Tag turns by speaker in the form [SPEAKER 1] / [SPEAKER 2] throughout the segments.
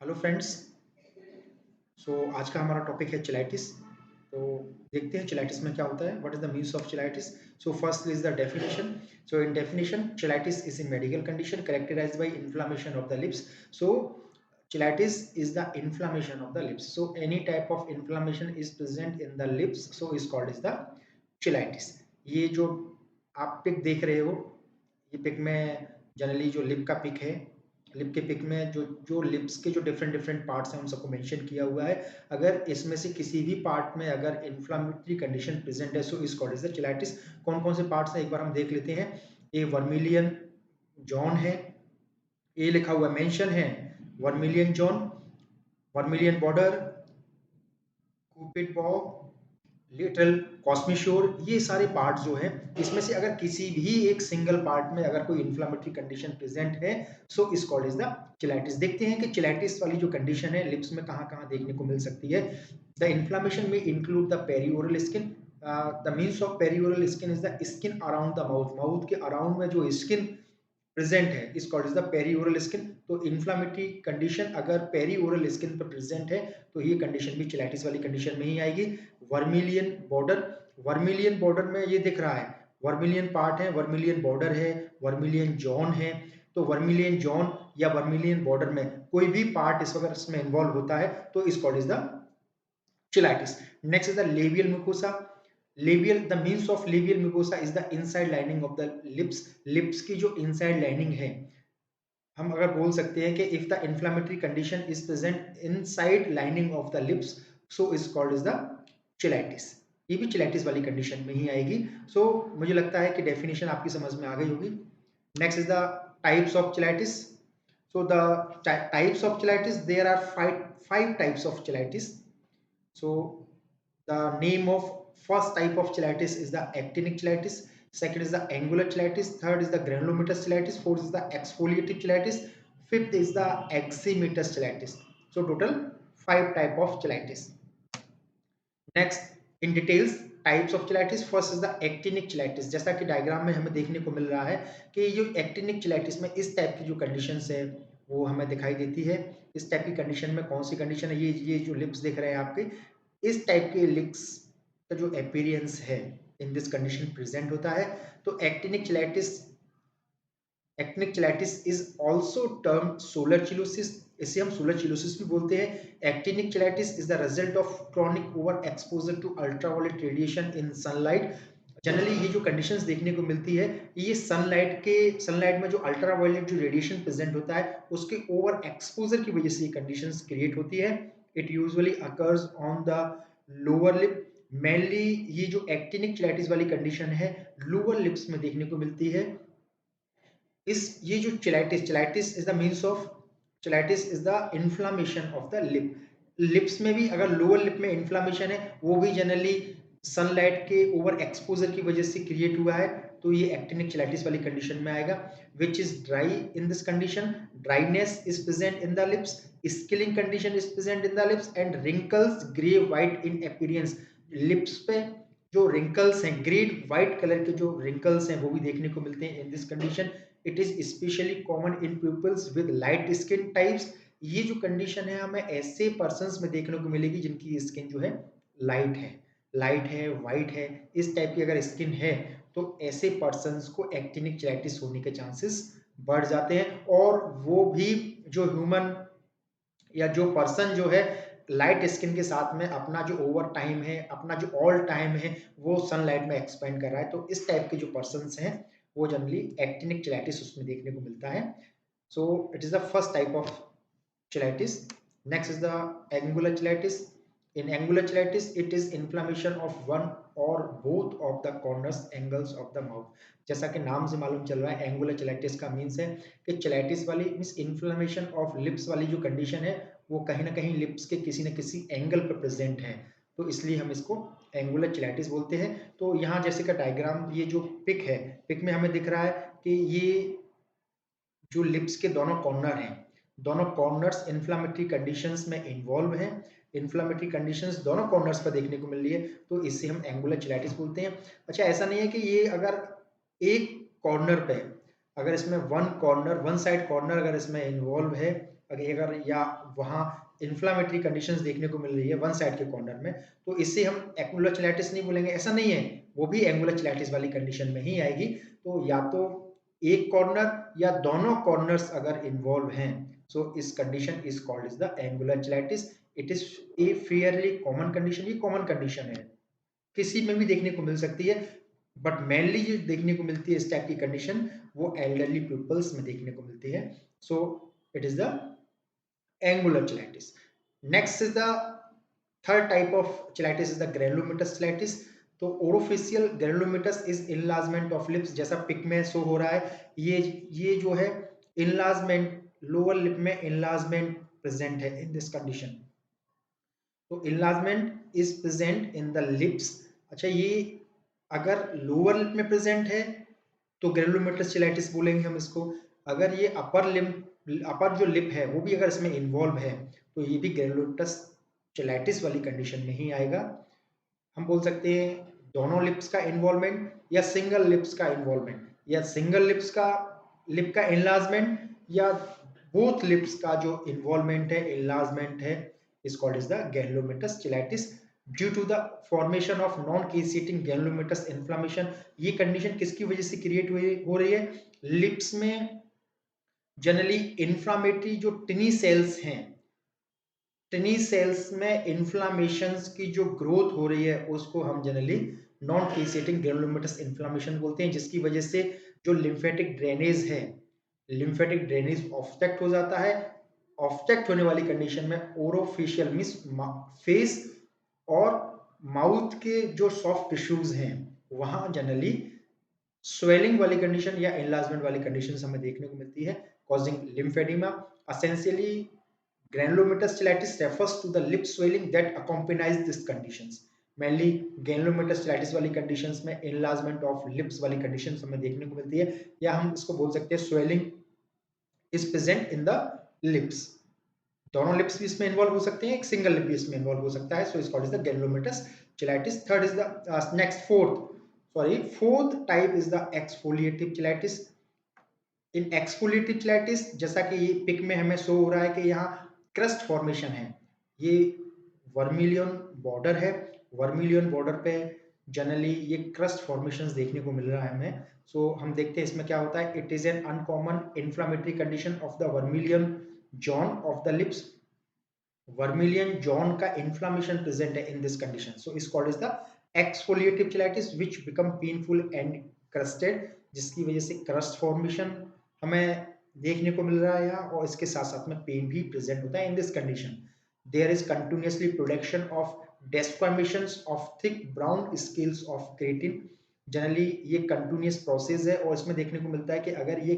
[SPEAKER 1] Hello friends. आज का हमारा टॉपिक है चिलाइटिस। तो देखते हैं चिलाइटिस में क्या होता है, what is the means of cheilitis. First is the definition. In definition, cheilitis is a medical condition characterised by inflammation of the lips. So cheilitis is the inflammation of the lips. Any type of inflammation is present in the lips, so is called is the cheilitis. ये जो आप pick देख रहे हो, ये pick में generally जो lip का पिक है, लिप के पिक में जो जो लिप्स के जो डिफरेंट डिफरेंट पार्ट्स हैं उन सबको मेंशन किया हुआ है। अगर इसमें से किसी भी पार्ट में अगर इन्फ्लामेटरी कंडीशन प्रेजेंट है, so is called is the cheilitis. कौन कौन से पार्ट्स हैं एक बार हम देख लेते हैं। ए वर्मिलियन जॉन है, ए लिखा हुआ मेंशन है, vermilion zone, vermilion border, cupid bow, little commissure, ये सारे पार्ट जो हैं, इसमें से अगर किसी भी एक सिंगल पार्ट में अगर कोई इन्फ्लामेटरी कंडीशन प्रेजेंट है, सो इस कॉल्ड इज द चिलाइटिस। देखते हैं कि चिलाइटिस वाली जो कंडीशन है लिप्स में कहाँ कहाँ देखने को मिल सकती है। द इन्फ्लामेशन में include the perioral skin. The means of perioral skin is the skin around the mouth. Mouth के अराउंड में जो स्किन प्रेजेंट है is called is the perioral skin. तो इन्फ्लामेटरी कंडीशन अगर पेरीओरल स्किन पर present है तो ये कंडीशन भी चिलाइटिस वाली कंडीशन में ही आएगी। वर्मिलियन बॉर्डर, वर्मिलियन बॉर्डर में ये दिख रहा है, वर्मिलियन पार्ट है, वर्मिलियन बॉर्डर है, वर्मिलियन जोन है। तो वर्मिलियन जोन या वर्मिलियन बॉर्डर में कोई भी पार्ट इस वक्त इसमें इन्वॉल्व होता है तो is called is the cheilitis. Next is the labial mucosa. Labial, the means of labial mucosa is the inside lining of the lips. Lips की जो इनसाइड लाइनिंग है, हम अगर बोल सकते हैं कि if the inflammatory condition is present inside lining of the lips, so is called is the cheilitis. ये भी चिलाइटिस वाली कंडीशन में ही आएगी। मुझे लगता है कि डेफिनेशन आपकी समझ में आ गई होगी। Next is the types of cheilitis. The types of cheilitis, there are five types of cheilitis. So the name of first type of cheilitis is the actinic cheilitis. Second is the angular cheilitis. Third is the granulomatous cheilitis. Fourth is the exfoliative cheilitis. Fifth is the eczematous cheilitis. So total 5 type of cheilitis. Next, in details, types of cheilitis. First is the actinic cheilitis. जैसा कि diagram में हमें देखने को मिल रहा है कि जो एक्टिनिक चिलाइटिस में इस टाइप की जो कंडीशंस है वो हमें दिखाई देती है। इस टाइप की कंडीशन में कौन सी कंडीशन है, ये जो लिप्स दिख रहे हैं आपके, इस टाइप के लिप्स का जो अपीयरेंस है इन दिस कंडीशन प्रेजेंट होता है। तो actinic cheilitis, actinic cheilitis is also termed solar cheilosis. इसे हम सोलर चिलोसिस भी बोलते हैं। Actinic cheilitis is the result of chronic over exposure to ultraviolet radiation in sunlight. Generally ये जो कंडीशंस देखने को मिलती है, ये सनलाइट में जो अल्ट्रावायलेट जो रेडिएशन प्रेजेंट होता है उसके ओवर एक्सपोजर की वजह से ये कंडीशंस क्रिएट होती है। It usually occurs on the lower lip. Mainly ये जो एक्टिनिक चिलाइटिस वाली कंडीशन है लोअर लिप्स में देखने को मिलती है। ये जो cheilitis is the means of, cheilitis is the inflammation of the lip. Lips में भी अगर लोअर लिप में इन्फ्लामेशन है वो भी जनरली सनलाइट के ओवर एक्सपोजर की वजह से क्रिएट हुआ है, तो ये एक्टिनिक चिलाइटिस वाली कंडीशन में आएगा। Which is dry in this condition, dryness is present in the lips, skilling condition is present in the lips and wrinkles grey white in appearance. Lips पे जो रिंकल्स हैं, ग्रे व्हाइट कलर के जो wrinkles हैं वो भी देखने को मिलते हैं इन this condition. It is specially common in people's with light skin types. ये जो कंडीशन है हमें ऐसे पर्सन्स में देखने को मिलेगी जिनकी स्किन जो है लाइट है, लाइट है, व्हाइट है, इस टाइप की अगर स्किन है तो ऐसे पर्सन्स को एक्टिनिक चिलाइटिस होने के चांसेस बढ़ जाते हैं। और वो भी जो ह्यूमन या जो पर्सन जो है लाइट स्किन के साथ में अपना जो ओवर टाइम है, अपना जो ऑल टाइम है वो सनलाइट में एक्सपेंड कर रहा है, तो इस टाइप के जो पर्सन्स हैं वो जनरली एक्टिनिक चिलाइटिस उसमें देखने को मिलता है। So it is the first type of cheilitis. Next is the angular cheilitis. In angular cheilitis it is inflammation of one और both of the corners angles of the mouth. जैसा कि नाम से मालूम चल रहा है, एंगुलर चिलाइटिस का मीन्स है कि चिलाइटिस वाली मीन्स इन्फ्लेमेशन ऑफ लिप्स वाली जो कंडीशन है वो कहीं ना कहीं लिप्स के किसी न किसी एंगल पर प्रेजेंट है, तो इसलिए हम इसको एंगुलर चिलाइटिस बोलते हैं। तो यहाँ जैसे का डायग्राम, ये जो पिक है, पिक में हमें दिख रहा है कि ये जो लिप्स के दोनों कॉर्नर हैं, दोनों कॉर्नर्स इन्फ्लामेटरी कंडीशंस में इन्वॉल्व हैं। इन्फ्लामेटरी कंडीशंस दोनों कॉर्नर्स पर देखने को मिल रही है, तो इससे हम एंगुलर चिलाइटिस बोलते हैं। अच्छा, ऐसा नहीं है कि ये अगर एक कॉर्नर पे, अगर इसमें one corner, one side corner अगर इसमें इन्वॉल्व है अगर या वहाँ इन्फ्लामेटरी कंडीशंस देखने को मिल रही है वन साइड के कॉर्नर में, तो इससे हम एक्नुलर चिलाइटिस नहीं बोलेंगे, ऐसा नहीं है, वो भी एंगुलर चिलाइटिस वाली कंडीशन में ही आएगी। तो या तो एक कॉर्नर या दोनों कॉर्नर्स अगर इन्वॉल्व हैं, सो इस condition is called is the angular cheilitis. It is a fairly common condition, ये कॉमन कंडीशन है, किसी में भी देखने को मिल सकती है, बट मेनली जो देखने को मिलती है इस टाइप की कंडीशन वो एल्डरली पीपल्स में देखने को मिलती है। So it is the angular cheilitis. Next is the third type of cheilitis is the granulomatous cheilitis. तो orofacial granulomatous is enlargement of lips, जैसा पिक में शो हो रहा है, ये जो है इनलार्जमेंट, लोअर लिप में इनलार्जमेंट प्रेजेंट है इन दिस कंडीशन। तो enlargement is present in the lips. अच्छा, ये अगर लोअर लिप में प्रेजेंट है तो ग्रेनुलोमेटस चिलाइटिस बोलेंगे हम इसको। अगर ये अपर जो लिप है वो भी अगर इसमें इन्वॉल्व है तो ये भी ग्रेनुलोमेटस चिलाइटिस वाली कंडीशन में ही आएगा। हम बोल सकते हैं दोनों लिप्स का इन्वॉल्वमेंट या सिंगल लिप्स का इन्वॉल्वमेंट, या सिंगल लिप का इनलार्जमेंट, या बोथ लिप्स का जो इन्वॉल्वमेंट है, इनलार्जमेंट है, is called as the granulomatous cheilitis due to the formation of non-caseating granulomatous inflammation। ये कंडीशन किसकी वजह से क्रिएट हो रही है? लिप्स में जनरली इन्फ्लामेटरी जो टिनी सेल्स हैं, टिनी सेल्स में इन्फ्लामेशंस की जो ग्रोथ हो रही है उसको हम जनरली नॉन केसेटिंग ग्रेनुलोमेटस इन्फ्लामेशन बोलते हैं, जिसकी वजह से जो लिम्फेटिक ड्रेनेज है, लिम्फेटिक ड्रेनेज ऑब्स्ट्रक्ट हो जाता है। ऑब्स्ट्रक्ट होने वाली कंडीशन में ओरोफेशियल मींस फेस और माउथ के जो सॉफ्ट टिश्यूज हैं वहां जनरली स्वेलिंग वाली कंडीशन या एनलार्जमेंट वाली कंडीशन हमें देखने को मिलती है, causing lymphoedema. Essentially granulomatous cheilitis refers to the lip swelling that accompanies this conditions। mainly granulomatous cheilitis वाली conditions में enlargement of lips वाली conditions हमें देखने को मिलती है, या हम इसको बोल सकते हैं swelling is present in the lips। दोनों लिप्स भी इसमें इन्वॉल्व हो सकते हैं, एक सिंगल लिप भी इसमें इन्वॉल्व हो सकता है। So is called is the granulomatous cheilitis. Third is the next fourth type is the exfoliative cheilitis. In exfoliative cheilitis जैसा कि ये पिक में हमें शो हो रहा है कि यहाँ क्रस्ट फॉर्मेशन है, ये वर्मिलियन बॉर्डर है, वर्मिलियन बॉर्डर पे जनरली ये क्रस्ट फॉर्मेशंस देखने को मिल रहा है हमें। सो हम देखते हैं इसमें क्या होता है। It is an uncommon inflammatory condition of the vermilion zone of the lips. Vermilion zone का इन्फ्लामेशन प्रेजेंट है in this condition, so is called is the exfoliative cheilitis which become painful and crusted, जिसकी वजह से crust formation हमें देखने को मिल रहा है यहाँ, और इसके साथ साथ में पेन भी प्रेजेंट होता है in this condition. There is continuously production of desquamations of thick brown scales of keratin. Generally ये कंटिन्यूअस प्रोसेस है, और इसमें देखने को मिलता है कि अगर ये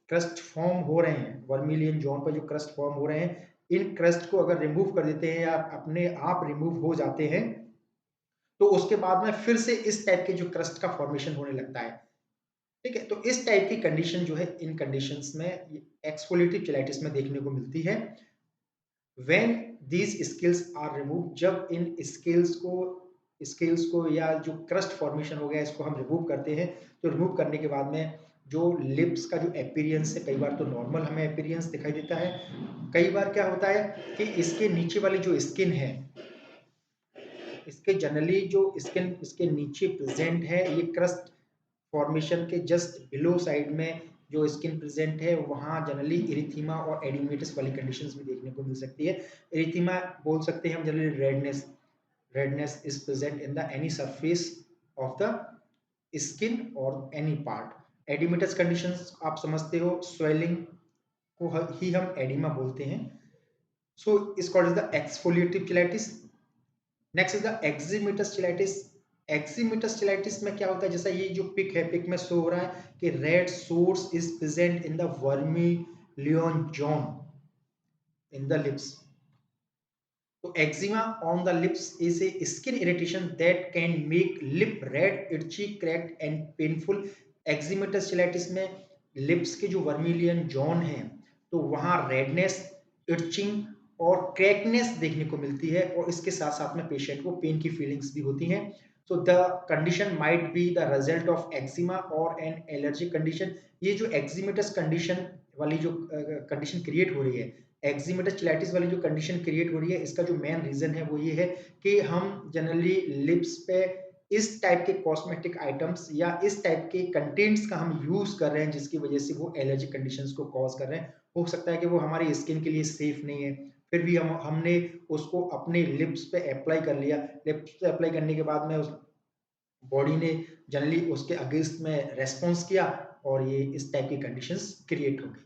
[SPEAKER 1] क्रस्ट फॉर्म हो रहे हैं, वर्मिलियन जोन पर जो क्रस्ट फॉर्म हो रहे हैं, इन क्रस्ट को अगर रिमूव कर देते हैं या अपने आप रिमूव हो जाते हैं तो उसके बाद में फिर से इस टाइप के जो क्रस्ट का फॉर्मेशन होने लगता है। ठीक है, तो इस टाइप की कंडीशन जो है इन कंडीशंस में एक्सफोलिएटिव चिलाइटिस में देखने को मिलती है। When these scales are remove, जब इन स्केल्स को या जो क्रस्ट फॉर्मेशन हो गया इसको हम रिमूव करते हैं, तो रिमूव करने के बाद में जो लिप्स का जो एपीरियंस है, कई बार तो नॉर्मल हमें एपीरियंस दिखाई देता है, कई बार क्या होता है कि इसके नीचे वाली जो स्किन है, इसके जनरली जो स्किन इसके नीचे प्रेजेंट है, ये क्रस्ट फॉर्मेशन के जस्ट बिलो साइड में जो स्किन प्रेजेंट है वहां जनरली इरिथीमा और एडिमेटस वाली कंडीशंस भी देखने को मिल सकती है। इरिथीमा बोल सकते हैं हम generally redness is present in the any surface of the skin और एनी पार्ट। एडिमेटस कंडीशंस आप समझते हो, स्वेलिंग को ही हम एडिमा बोलते हैं। So is called is the exfoliative cheilitis. Next is the eczematous cheilitis. Eczematous cheilitis में क्या होता है, जैसा ये जो पिक है, पिक में शो हो रहा है कि red sores is present in the vermilion zone in the lips. तो eczema on the lips is a skin irritation that can make lip red, itchy, cracked and painful. Eczematous cheilitis में lips के जो vermilion zone है तो वहां redness, इटचिंग और क्रैकनेस देखने को मिलती है, और इसके साथ साथ में पेशेंट को पेन की फीलिंग्स भी होती हैं। So the condition might be the result of eczema or an allergic condition। ये जो एक्जिमेटस कंडीशन वाली जो कंडीशन क्रिएट हो रही है, एक्जिमेटस चिलाइटिस वाली जो कंडीशन क्रिएट हो रही है, इसका जो मेन रीजन है वो ये है कि हम जनरली लिप्स पे इस टाइप के कॉस्मेटिक आइटम्स या इस टाइप के कंटेंट्स का हम यूज कर रहे हैं, जिसकी वजह से वो एलर्जी कंडीशंस को कॉज कर रहे हैं। हो सकता है कि वो हमारी स्किन के लिए सेफ नहीं है, फिर भी हमने उसको अपने लिप्स पे अप्लाई कर लिया। लिप्स पे अप्लाई करने के बाद में उस बॉडी ने जनरली उसके अगेंस्ट में रेस्पॉन्स किया और ये इस टाइप की कंडीशंस क्रिएट हो गई।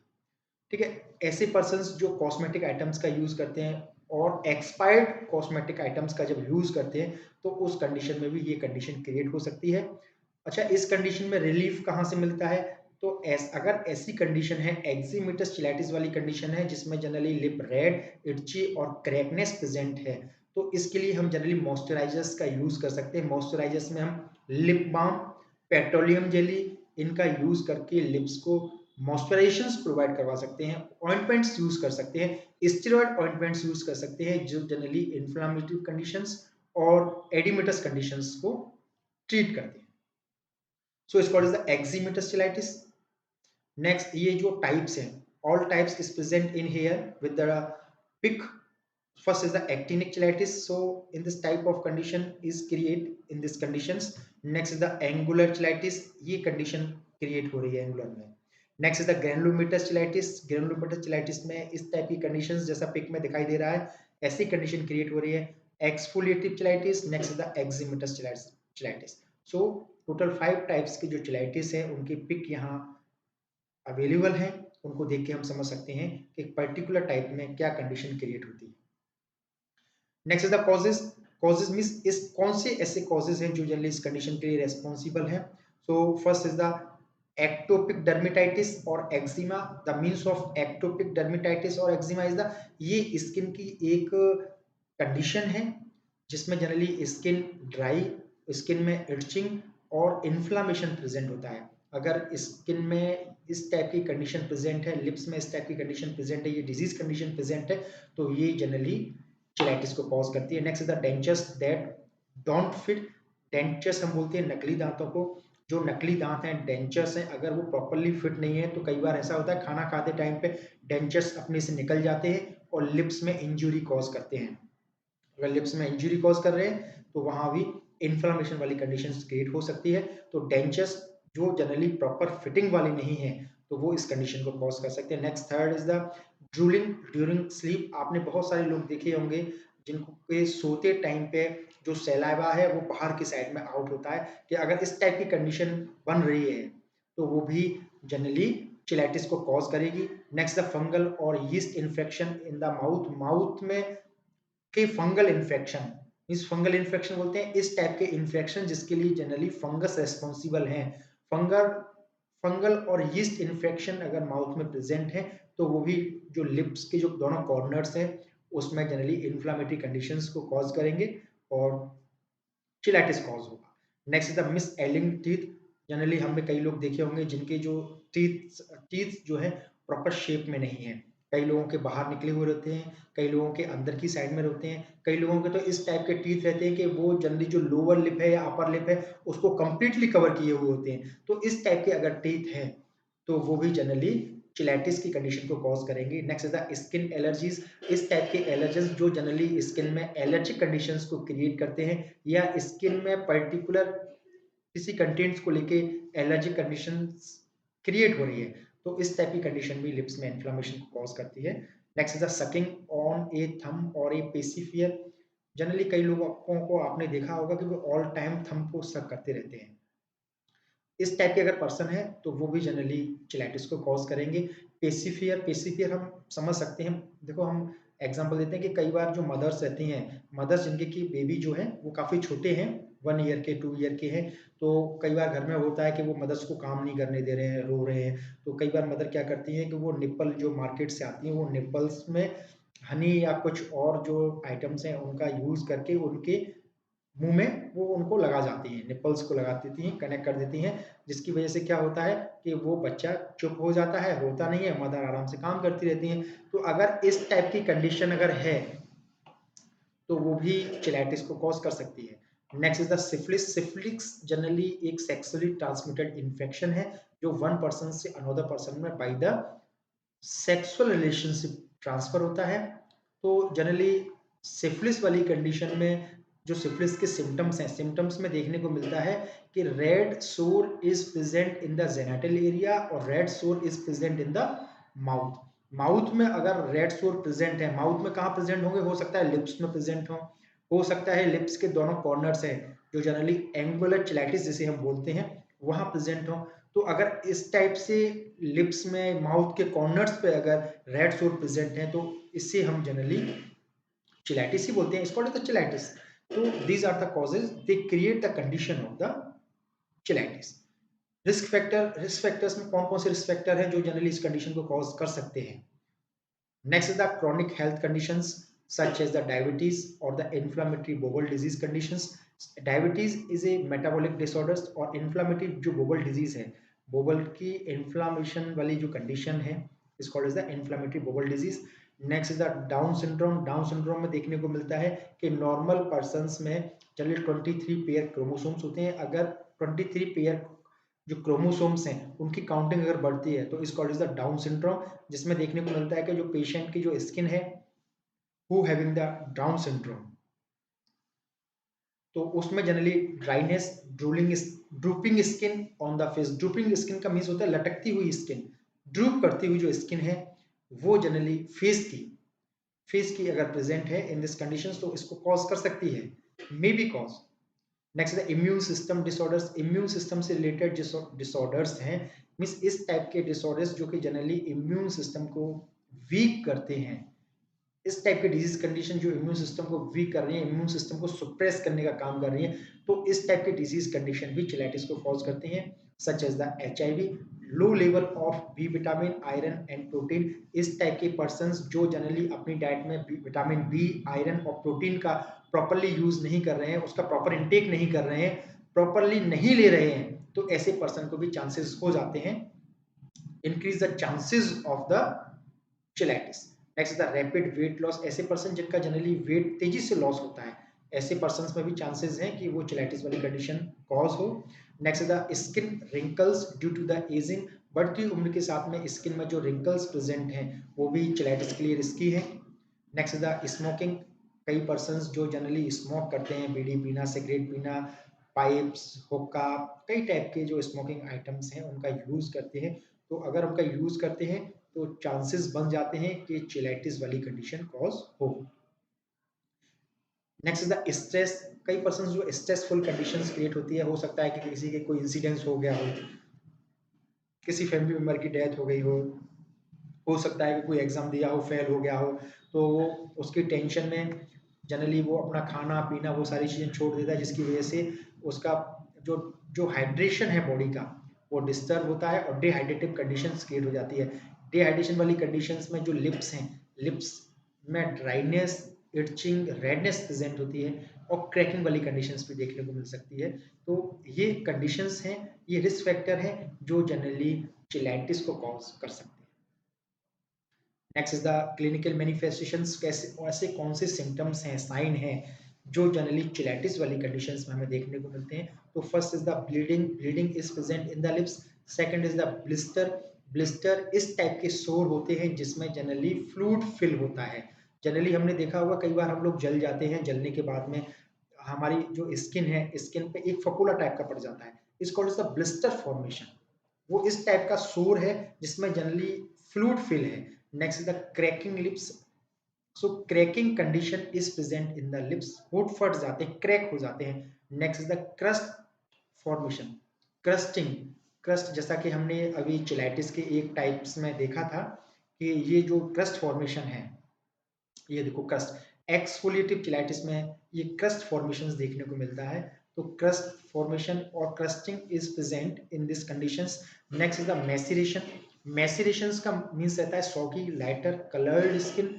[SPEAKER 1] ठीक है, ऐसे पर्सन्स जो कॉस्मेटिक आइटम्स का यूज करते हैं और एक्सपायर्ड कॉस्मेटिक आइटम्स का जब यूज करते हैं तो उस कंडीशन में भी ये कंडीशन क्रिएट हो सकती है। अच्छा, इस कंडीशन में रिलीफ कहाँ से मिलता है? तो अगर ऐसी कंडीशन है, एक्जिमेटस चिलाइटिस वाली कंडीशन है जिसमें जनरली लिप रेड, इटची और क्रैकनेस प्रेजेंट है, तो इसके लिए हम जनरली मॉइस्चराइजर्स का यूज कर सकते हैं। मॉइस्चराइजर्स में हम लिप बाम, पेट्रोलियम जेली, इनका यूज करके लिप्स को मॉइस्चराइजेशंस प्रोवाइड करवा सकते हैं। ऑइंटमेंट्स यूज कर सकते हैं, स्टेरॉइड ऑइंटमेंट्स यूज कर सकते हैं जो जनरली इन्फ्लामेटरी कंडीशंस और एडिमेटस कंडीशंस को ट्रीट करते हैं। So it's called as the eczematous cheilitis. Next, ये जो टाइप्स हैं, all types is present in here with the pic. First is the actinic cheilitis. So in this type of condition is create in these conditions. Next is the angular cheilitis. ये condition create हो रही है angular में. Next is the granulomatous cheilitis. Granulomatous cheilitis में इस type की conditions जैसा pic में दिखाई दे रहा है, ऐसी condition create हो रही है. Exfoliative cheilitis. Next is the eczematous cheilitis. So total 5 types की जो cheilitis है उनकी पिक यहाँ अवेलेबल है। उनको देख के हम समझ सकते हैं कि एक पर्टिकुलर टाइप में क्या कंडीशन क्रिएट होती है। Next is the causes. Causes means इस कौन से ऐसे कॉजेज हैं जो जनरली इस कंडीशन के लिए रेस्पॉन्सिबल हैं। So first is the ectopic dermatitis और eczema. The means of ectopic dermatitis और एक्जिमा इज द, ये स्किन की एक कंडीशन है जिसमें जनरली स्किन ड्राई, स्किन में इचिंग और इन्फ्लामेशन प्रेजेंट होता है। अगर स्किन में इस टाइप की कंडीशन प्रेजेंट है, लिप्स में इस टाइप की कंडीशन प्रेजेंट है, ये डिजीज कंडीशन प्रेजेंट है, तो ये जनरली चिलाइटिस को कॉज करती है। Next is the dentures that don't fit. Dentures हम बोलते हैं नकली दांतों को। जो नकली दांत हैं, डेंचर्स हैं, अगर वो प्रॉपरली फिट नहीं है तो कई बार ऐसा होता है खाना खाते टाइम पे डेंचर्स अपने से निकल जाते हैं और लिप्स में इंजुरी कॉज करते हैं। अगर लिप्स में इंजुरी कॉज कर रहे हैं तो वहां भी इन्फ्लामेशन वाली कंडीशन क्रिएट हो सकती है। तो डेंचर्स जो जनरली प्रॉपर फिटिंग वाली नहीं है तो वो इस कंडीशन को कॉज कर सकते हैं। Next, third is the drooling during sleep. आपने बहुत सारे लोग देखे होंगे जिनको के सोते टाइम पे जो सैलाइवा है वो बाहर की साइड में आउट होता है, कि अगर इस टाइप की कंडीशन बन रही है तो वो भी जनरली चिलाइटिस को कॉज करेगी। नेक्स्ट, द फंगल और yeast infection in the mouth. Mouth में के फंगल इन्फेक्शन, इस फंगल इन्फेक्शन बोलते हैं इस टाइप के इन्फेक्शन जिसके लिए जनरली फंगस रेस्पॉन्सिबल है। फंगल फंगल और यीस्ट इन्फेक्शन अगर माउथ में प्रेजेंट है तो वो भी जो लिप्स के जो दोनों कॉर्नर्स हैं उसमें जनरली इन्फ्लामेटरी कंडीशंस को कॉज करेंगे और चिलाइटिस कॉज होगा। Next is the missing teeth. Generally हमने कई लोग देखे होंगे जिनके जो टीथ जो है प्रॉपर शेप में नहीं है। कई लोगों के बाहर निकले हुए रहते हैं, कई लोगों के अंदर की साइड में रहते हैं, कई लोगों के तो इस टाइप के टीथ रहते हैं कि वो जनरली जो लोअर लिप है या अपर लिप है उसको कंप्लीटली कवर किए हुए होते हैं। तो इस टाइप के अगर टीथ हैं तो वो भी जनरली चिलाइटिस की कंडीशन को कॉज करेंगे। Next is the skin allergies. इस टाइप के एलर्जीज जो जनरली स्किन में एलर्जिक कंडीशंस को क्रिएट करते हैं या स्किन में पर्टिकुलर किसी कंटेंट्स को लेके एलर्जिक कंडीशंस क्रिएट हो रही है तो इस टाइप की कंडीशन भी लिप्स में इन्फ्लेमेशन को कॉज करती है। Next is the sucking on A thumb और ए पेसिफियर। जनरली कई लोगों को आपने देखा होगा कि वो ऑल टाइम थंब को सक करते रहते हैं। इस टाइप के अगर पर्सन है तो वो भी जनरली चिलाइटिस को कॉज करेंगे। पेसिफियर, पेसिफियर हम समझ सकते हैं। देखो हम एग्जांपल देते हैं कि कई बार जो मदर्स रहती हैं, मदर्स जिनके की बेबी जो है वो काफ़ी छोटे हैं, 1 ईयर के 2 ईयर के हैं, तो कई बार घर में होता है कि वो मदर्स को काम नहीं करने दे रहे हैं, रो रहे हैं, तो कई बार मदर क्या करती हैं कि वो निप्पल जो मार्केट से आती हैं वो निप्पल्स में हनी या कुछ और जो आइटम्स हैं उनका यूज़ करके उनके मुंह में वो उनको लगा जाती हैं, निपल्स को लगा देती हैं, कनेक्ट कर देती हैं, जिसकी वजह से क्या होता है कि वो बच्चा चुप हो जाता है, रोता नहीं है, मदर आराम से काम करती रहती हैं। तो अगर इस टाइप की कंडीशन अगर है तो वो भी चिलाइटिस को कॉज कर सकती है। Next is the syphilis. Syphilis generally एक सेक्सुअली ट्रांसमिटेड इन्फेक्शन है जो वन पर्सन से अनदर पर्सन में by the sexual relationship transfer होता है। तो जनरली सिफिलिस वाली कंडीशन में जो सिफिलिस के सिम्टम्स हैं, सिम्टम्स में देखने को मिलता है कि रेड सोर is present in the genital area और रेड सोर is present in the mouth. Mouth में अगर रेड सोर प्रेजेंट है, माउथ में कहाँ प्रेजेंट होंगे, हो सकता है लिप्स में प्रेजेंट हो सकता है लिप्स के दोनों कॉर्नर्स हैं जो जनरली एंगुलर चिलाइटिस जिसे हम बोलते हैं वहां प्रेजेंट हो। तो अगर इस टाइप से लिप्स में माउथ के कॉर्नर्स पे अगर रेड सोर प्रेजेंट है तो इससे हम जनरली चिलाइटिस ही बोलते हैं, इसको द चिलाइटिस। तो these are the causes they create the condition of the cheilitis. Risk factors में कौन कौन से रिस्क फैक्टर हैं जो जनरली इस कंडीशन को कॉज कर सकते हैं? Next is the chronic health conditions such as the diabetes or the inflammatory bowel disease conditions. Diabetes is a metabolic disorders और inflammatory जो bowel disease है, bowel की inflammation वाली जो condition है is called as the inflammatory bowel disease. Next is the down syndrome. Down syndrome में देखने को मिलता है कि नॉर्मल पर्सन्स में जनरली 23 पेयर क्रोमोसोम्स होते हैं। अगर 23 पेयर जो क्रोमोसोम्स हैं उनकी काउंटिंग अगर बढ़ती है तो is called is the down syndrome, जिसमें देखने को मिलता है कि जो पेशेंट की जो स्किन है who having the down syndrome, तो उसमें generally dryness, drooping skin on the face. Drooping skin का मीन्स होता है लटकती हुई स्किन, ड्रूप करती हुई जो स्किन है वो जनरली फेस की अगर प्रेजेंट है इन दिस कंडीशंस तो इसको कॉज कर सकती है, मे बी कॉज। नेक्स्ट है immune system disorders. Immune system से रिलेटेड डिसऑर्डर्स हैं, मीन्स इस टाइप के डिसऑर्डर्स जो कि जनरली इम्यून सिस्टम को वीक करते हैं। इस टाइप की डिजीज कंडीशन जो इम्यून सिस्टम को वीक कर रही है, इम्यून सिस्टम को सुप्रेस करने का काम कर रही है, तो इस टाइप की डिजीज कंडीशन भी चिलाइटिस को कॉज करते हैं, such as the HIV, low level of B vitamin, iron and protein. इस टाइप के पर्संस जो जनरली अपनी डाइट में विटामिन बी, आयरन और प्रोटीन का प्रॉपरली यूज नहीं कर रहे हैं, उसका प्रॉपर इनटेक नहीं कर रहे हैं, प्रॉपरली नहीं ले रहे हैं, तो ऐसे पर्सन को भी चांसेस हो जाते हैं, increase the chances of the cheilitis. Next the rapid weight loss. ऐसे पर्सन जिनका जनरली वेट तेजी से लॉस होता है, ऐसे पर्सन में भी चांसेस हैं कि वो चिलाइटिस वाली कंडीशन कॉज हो। Next the skin wrinkles due to the ageing. बढ़ती उम्र के साथ में स्किन में जो रिंकल्स प्रेजेंट हैं वो भी चिलाइटिस के लिए रिस्की है। Next the smoking. कई पर्सन जो जनरली स्मोक करते हैं, बीड़ी पीना, सिगरेट पीना, पाइप्स, हुक्का, कई टाइप के जो स्मोकिंग आइटम्स हैं उनका यूज करते हैं, तो अगर उनका यूज करते हैं तो चांसेस बन जाते हैं कि चिलाइटिस वाली कंडीशन कॉज हो। Next is the stress. कई पर्सन जो स्ट्रेसफुल कंडीशंस क्रिएट होती है, हो सकता है कि किसी के कोई इंसिडेंस हो गया हो, किसी फैमिली मेंबर की डेथ हो गई हो सकता है कि कोई एग्जाम दिया हो, फेल हो गया हो, तो वो उसकी टेंशन में जनरली वो अपना खाना पीना वो सारी चीज़ें छोड़ देता है, जिसकी वजह से उसका जो जो हाइड्रेशन है बॉडी का वो डिस्टर्ब होता है और डिहाइड्रेटिव कंडीशंस क्रिएट हो जाती है। डिहाइड्रेशन वाली कंडीशंस में जो लिप्स हैं, लिप्स में ड्राइनेस, इचिंग, रेडनेस प्रेजेंट होती है और क्रैकिंग वाली कंडीशंस भी देखने को मिल सकती है। तो ये कंडीशंस हैं, ये रिस्क फैक्टर हैं जो जनरली चिलाइटिस को कॉज कर सकते हैं। Next is the clinical manifestations. कैसे ऐसे कौन से सिम्टम्स हैं, साइन हैं जो जनरली चिलाइटिस वाली कंडीशंस में हमें देखने को मिलते हैं? तो first is the bleeding. Bleeding is present in the lips. Second is the blister. Blister इस टाइप के सोर होते हैं जिसमें जनरली फ्लूइड फिल होता है। जनरली हमने देखा होगा कई बार हम लोग जल जाते हैं, जलने के बाद में हमारी जो स्किन है, स्किन पे एक फफूला टाइप का पड़ जाता है, इस called is the blister formation. वो इस टाइप का सोर है जिसमें जनरली फ्लूइड फिल है। Next is the cracking lips. So cracking condition is present in the lips, होठ फट जाते हैं, क्रैक हो जाते हैं। Next is the crust formation, crusting. Crust जैसा कि हमने अभी चिलाइटिस के एक टाइप्स में देखा था कि ये जो क्रस्ट फॉर्मेशन है, ये देखो क्रस्ट, एक्सफोलिएटिव चिलाइटिस में ये क्रस्ट फॉर्मेशंस देखने को मिलता है। तो क्रस्ट फॉर्मेशन और crusting is present in this conditions. Next is the maceration. Macerations का मीन्स रहता है सॉगी, लाइटर, कलर्ड स्किन,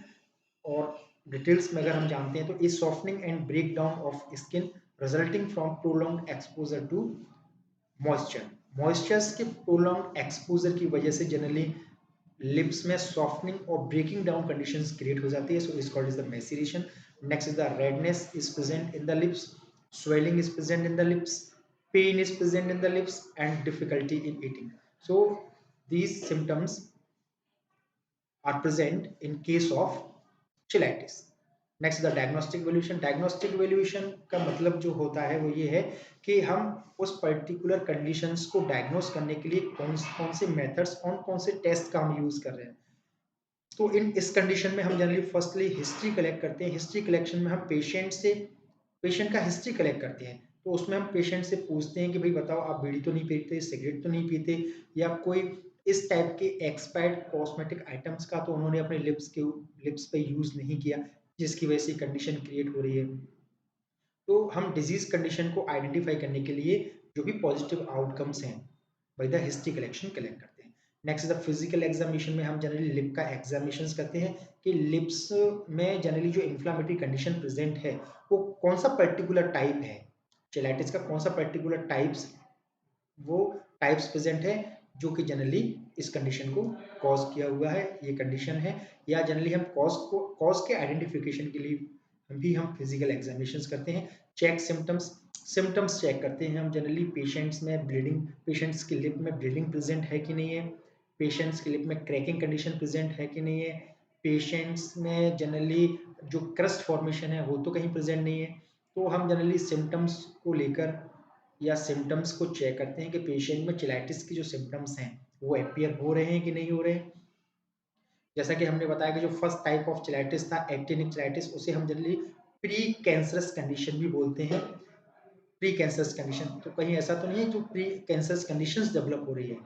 [SPEAKER 1] और डिटेल्स में अगर हम जानते हैं तो is softening and break down of skin resulting from prolonged exposure to moisture. Moistures के प्रोलॉन्ग्ड एक्सपोजर की वजह से जनरली लिप्स में सॉफ्टनिंग और ब्रेकिंग डाउन कंडीशंस क्रिएट हो जाती है, so is called is the maceration. Next is the redness is present in the lips, swelling is present in the lips, pain is present in the lips and difficulty in eating. So these symptoms are present in case of cheilitis. Next the diagnostic valuation. Diagnostic valuation का मतलब जो होता है वो ये है कि हम उस पर्टिकुलर कंडीशंस को डायग्नोस करने के लिए कौन कौन से मेथड्स कौन से टेस्ट का हम यूज कर रहे हैं। तो इस कंडीशन में हम जनरली फर्स्टली हिस्ट्री कलेक्ट करते हैं। हिस्ट्री कलेक्शन में हम पेशेंट का हिस्ट्री कलेक्ट करते हैं। तो उसमें हम पेशेंट से पूछते हैं कि भाई बताओ, आप बीड़ी तो नहीं पीते, सिगरेट तो नहीं पीते, या कोई इस टाइप के एक्सपायर्ड कॉस्मेटिक आइटम्स का तो उन्होंने अपने लिप्स पे यूज नहीं किया, जिसकी वजह से कंडीशन क्रिएट हो रही है। तो हम डिजीज कंडीशन को आइडेंटिफाई करने के लिए जो भी पॉजिटिव आउटकम्स हैं by the history collection collect करते हैं। नेक्स्ट द फिजिकल एग्जामिनेशन में हम जनरली लिप का एग्जामिनेशन करते हैं कि लिप्स में जनरली जो इन्फ्लामेटरी कंडीशन प्रेजेंट है वो कौन सा पर्टिकुलर टाइप है, चेलाइटिस का कौन सा पर्टिकुलर टाइप्स प्रेजेंट है जो कि जनरली इस कंडीशन को कॉज किया हुआ है, ये कंडीशन है। या जनरली हम कॉज के आइडेंटिफिकेशन के लिए हम फिजिकल एग्जामिनेशंस करते हैं। चेक सिम्टम्स चेक करते हैं हम जनरली पेशेंट्स के लिप में ब्लीडिंग प्रेजेंट है कि नहीं है, पेशेंट्स के लिप में क्रैकिंग कंडीशन प्रेजेंट है कि नहीं है, पेशेंट्स में जनरली जो क्रस्ट फॉर्मेशन है वो तो कहीं प्रेजेंट नहीं है। तो हम जनरली सिम्टम्स को लेकर या सिम्टम्स को चेक करते हैं कि पेशेंट में चिलाइटिस की जो सिम्टम्स हैं वो अपीयर हो रहे हैं कि नहीं हो रहे हैं। जैसा कि हमने बताया कि जो फर्स्ट टाइप ऑफ चिलाइटिस था एक्टिनिक चिलाइटिस, उसे हम जनरली प्री कैंसरस कंडीशन भी बोलते हैं। प्री कैंसरस कंडीशन तो कहीं ऐसा तो नहीं है जो प्री कैंसरस कंडीशंस डेवलप हो रही है।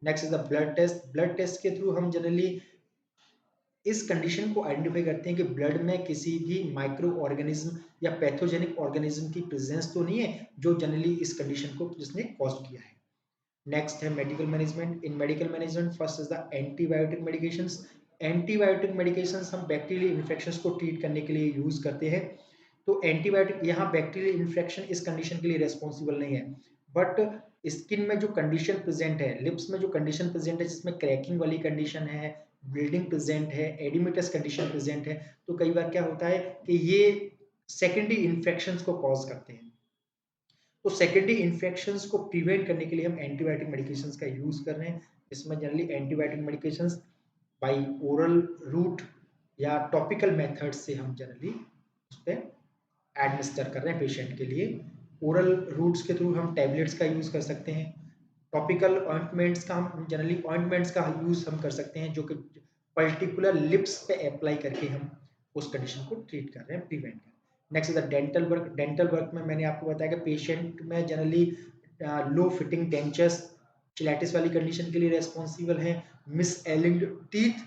[SPEAKER 1] Next is the blood test. Blood test के थ्रू हम जनरली इस कंडीशन को आइडेंटिफाई करते हैं कि ब्लड में किसी भी माइक्रो ऑर्गेनिज्म या पैथोजेनिक ऑर्गेनिज्म की प्रेजेंस तो नहीं है जो जनरली इस कंडीशन को जिसने कॉज किया है। नेक्स्ट है medical management. In medical management first is the antibiotic medications. Antibiotic medications हम बैक्टीरियल इन्फेक्शंस को ट्रीट करने के लिए यूज करते हैं। तो एंटीबायोटिक यहाँ बैक्टीरियल इन्फेक्शन इस कंडीशन के लिए रेस्पॉन्सिबल नहीं है, बट स्किन में जो कंडीशन प्रेजेंट है, लिप्स में जो कंडीशन प्रेजेंट है जिसमें क्रैकिंग वाली कंडीशन है, ब्लीडिंग प्रेजेंट है, एडिमेटस कंडीशन प्रेजेंट है, तो कई बार क्या होता है कि ये सेकेंडरी इन्फेक्शंस को कॉज करते हैं। तो सेकेंडरी इन्फेक्शंस को प्रिवेंट करने के लिए हम एंटीबायोटिक मेडिकेशंस का यूज कर रहे हैं। इसमें generally antibiotic medications by oral route या टॉपिकल मेथड से हम जनरली उस पर एडमिनिस्टर कर रहे हैं पेशेंट के लिए। ओरल रूट्स के थ्रू हम टैबलेट्स का यूज कर सकते हैं। टॉपिकल ऑइंटमेंट्स का हम जनरली ऑइंटमेंट्स का यूज हम कर सकते हैं जो कि पर्टिकुलर लिप्स पे अप्लाई करके हम उस कंडीशन को ट्रीट कर रहे हैं, प्रिवेंट कर रहे हैं। Next is the dental work. Dental work में मैंने आपको बताया कि पेशेंट में जनरली लो फिटिंग डेंचर्स चिलाइटिस वाली कंडीशन के लिए रेस्पॉन्सिबल है। मिस एलिंग्ड टीथ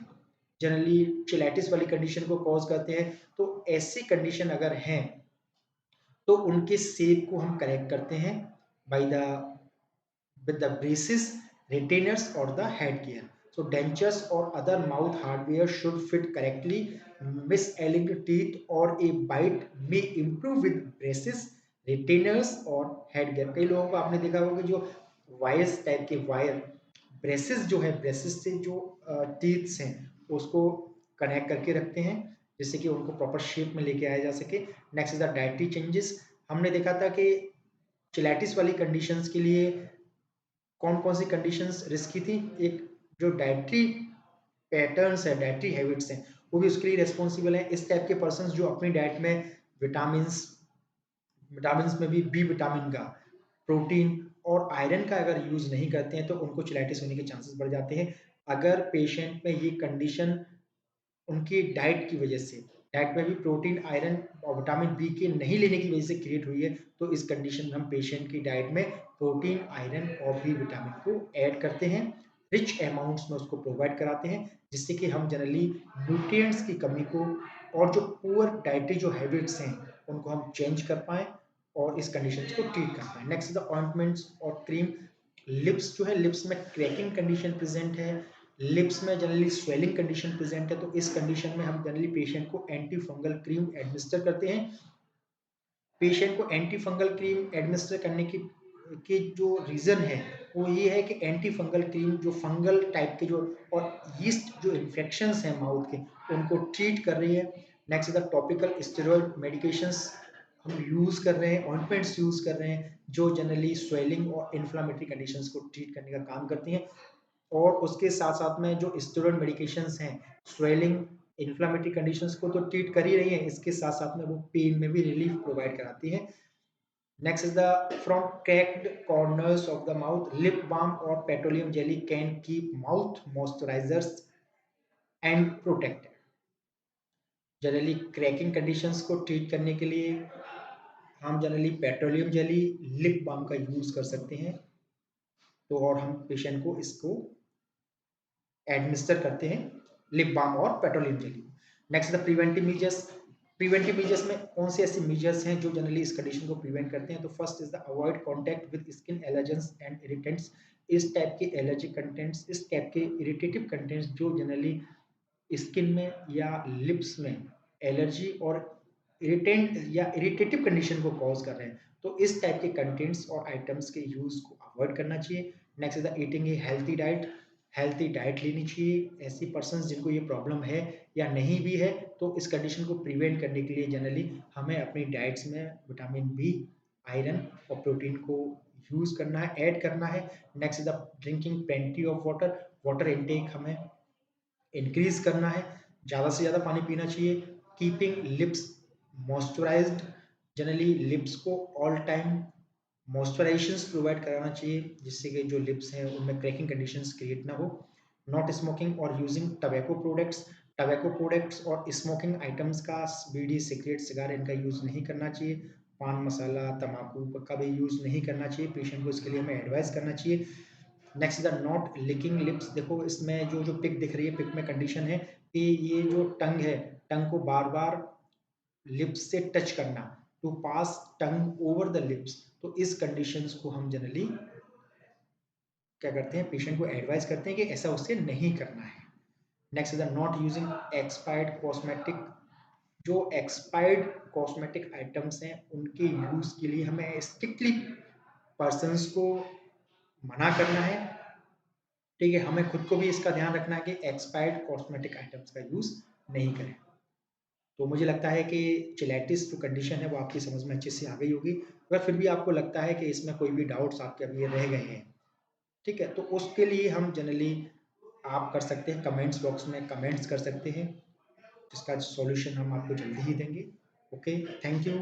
[SPEAKER 1] जनरली चिलाइटिस वाली कंडीशन को कॉज करते हैं। तो ऐसी कंडीशन अगर हैं तो उनके शेप को हम करेक्ट करते हैं by the with the braces, retainers or the headgear. So dentures or other mouth hardware should fit correctly. Misaligned teeth or a bite may improve with braces, retainers or headgear. कई लोगों को आपने देखा होगा कि जो वायर्स टाइप के wire braces जो है, ब्रेसेस से जो टीथ्स हैं उसको कनेक्ट करके रखते हैं जिससे कि उनको प्रॉपर शेप में लेके आया जा सके। Next is the dietary changes. हमने देखा था कि चिलाइटिस वाली कंडीशंस के लिए कौन कौन सी कंडीशंस रिस्की थी। एक जो डाइटरी पैटर्न्स है, डाइटरी हैबिट्स हैं, वो भी उसके लिए रेस्पॉन्सिबल है। इस टाइप के पर्सन जो अपनी डाइट में विटामिन में भी बी विटामिन का, प्रोटीन और आयरन का अगर यूज नहीं करते हैं तो उनको चिलाइटिस होने के चांसेस बढ़ जाते हैं। अगर पेशेंट में ये कंडीशन उनकी डाइट की वजह से, डाइट में भी प्रोटीन, आयरन और विटामिन बी के नहीं लेने की वजह से क्रिएट हुई है, तो इस कंडीशन में हम पेशेंट की डाइट में प्रोटीन, आयरन और बी विटामिन को ऐड करते हैं, रिच अमाउंट्स में उसको प्रोवाइड कराते हैं, जिससे कि हम जनरली न्यूट्रिएंट्स की कमी को और जो पुअर डाइटरी जो हैबिट्स हैं उनको हम चेंज कर पाएँ और इस कंडीशन को ट्रीट कर पाएँ। नेक्स्ट द ऑइंटमेंट्स और क्रीम। लिप्स जो है, लिप्स में क्रैकिंग कंडीशन प्रेजेंट है, लिप्स में जनरली स्वेलिंग कंडीशन प्रेजेंट है, तो इस कंडीशन में हम जनरली पेशेंट को एंटी फंगल क्रीम एडमिनिस्टर करते हैं। पेशेंट को एंटी फंगल क्रीम एडमिनिस्टर करने की जो रीज़न है वो ये है कि एंटी फंगल क्रीम जो फंगल टाइप के जो और यीस्ट जो इन्फेक्शंस हैं माउथ के उनको ट्रीट कर रही है। Next the topical steroid medications हम यूज़ कर रहे हैं, ऑइंटमेंट्स यूज़ कर रहे हैं जो जनरली स्वेलिंग और इन्फ्लामेटरी कंडीशंस को ट्रीट करने का काम करती हैं। और उसके साथ साथ में जो स्टेरॉइड मेडिकेशंस हैं, स्वेलिंग, इन्फ्लामेटरी कंडीशंस को तो ट्रीट कर ही रही है, इसके साथ साथ में वो पेन में भी रिलीफ प्रोवाइड कराती है। Next is the from cracked corners of the mouth, lip balm और petroleum jelly can keep mouth moisturisers and protected. Generally cracking conditions को ट्रीट करने के लिए हम generally petroleum jelly, lip balm का यूज कर सकते हैं। तो और हम पेशेंट को इसको एडमिनिस्टर करते हैं, लिप बाम और petroleum jelly. Next the preventive measures. Preventive measures में कौन से ऐसे मीजर्स हैं जो जनरली इस कंडीशन को प्रिवेंट करते हैं? तो first is the avoid contact with skin allergens and irritants. इस टाइप के एलर्जी कंटेंट्स, इस टाइप के इरिटेटिव कंटेंट्स जो जनरली स्किन में या लिप्स में एलर्जी और इरिटेंट या इरिटेटिव कंडीशन को कॉज कर रहे हैं, तो इस टाइप के कंटेंट्स और आइटम्स के यूज को अवॉइड करना चाहिए। Next is the eating A healthy diet. Healthy diet लेनी चाहिए। ऐसी पर्सन जिनको ये प्रॉब्लम है या नहीं भी है, तो इस कंडीशन को प्रिवेंट करने के लिए जनरली हमें अपनी डाइट्स में विटामिन बी, आयरन और प्रोटीन को यूज करना है, ऐड करना है। Next is the drinking plenty of water. Water intake हमें इंक्रीज करना है, ज़्यादा से ज़्यादा पानी पीना चाहिए। Keeping lips moisturised. Generally lips को ऑल टाइम मॉइस्चराइजेशन प्रोवाइड कराना चाहिए, जिससे कि जो लिप्स हैं उनमें क्रैकिंग कंडीशंस क्रिएट ना हो। नॉट स्मोकिंग और using tobacco products. Tobacco products और स्मोकिंग आइटम्स का, बीड़ी, सिगरेट, सिगार, इनका यूज़ नहीं करना चाहिए। पान मसाला, तम्बाकू का भी यूज़ नहीं करना चाहिए। पेशेंट को इसके लिए हमें एडवाइस करना चाहिए। Next the not licking lips. देखो इसमें जो जो पिक दिख रही है, पिक में कंडीशन है कि ये जो टंग है, टंग को बार बार लिप्स से टच करना, to pass tongue over the lips. तो इस कंडीशंस को हम जनरली क्या करते हैं, पेशेंट को एडवाइस करते हैं कि ऐसा उससे नहीं करना है। Next is the not using expired cosmetic. जो एक्सपायर्ड कॉस्मेटिक आइटम्स हैं उनके यूज के लिए हमें स्ट्रिक्टली पर्सन्स को मना करना है। ठीक है, हमें खुद को भी इसका ध्यान रखना है कि एक्सपायर्ड कॉस्मेटिक आइटम्स का यूज नहीं करें। तो मुझे लगता है कि चिलेटिस जो कंडीशन है वो आपकी समझ में अच्छे से आ गई होगी। अगर फिर भी आपको लगता है कि इसमें कोई भी डाउट्स आपके अभी रह गए हैं, ठीक है, तो उसके लिए हम जनरली आप कर सकते हैं कमेंट्स बॉक्स में कमेंट्स कर सकते हैं, जिसका सॉल्यूशन हम आपको जल्दी ही देंगे। Okay, thank you.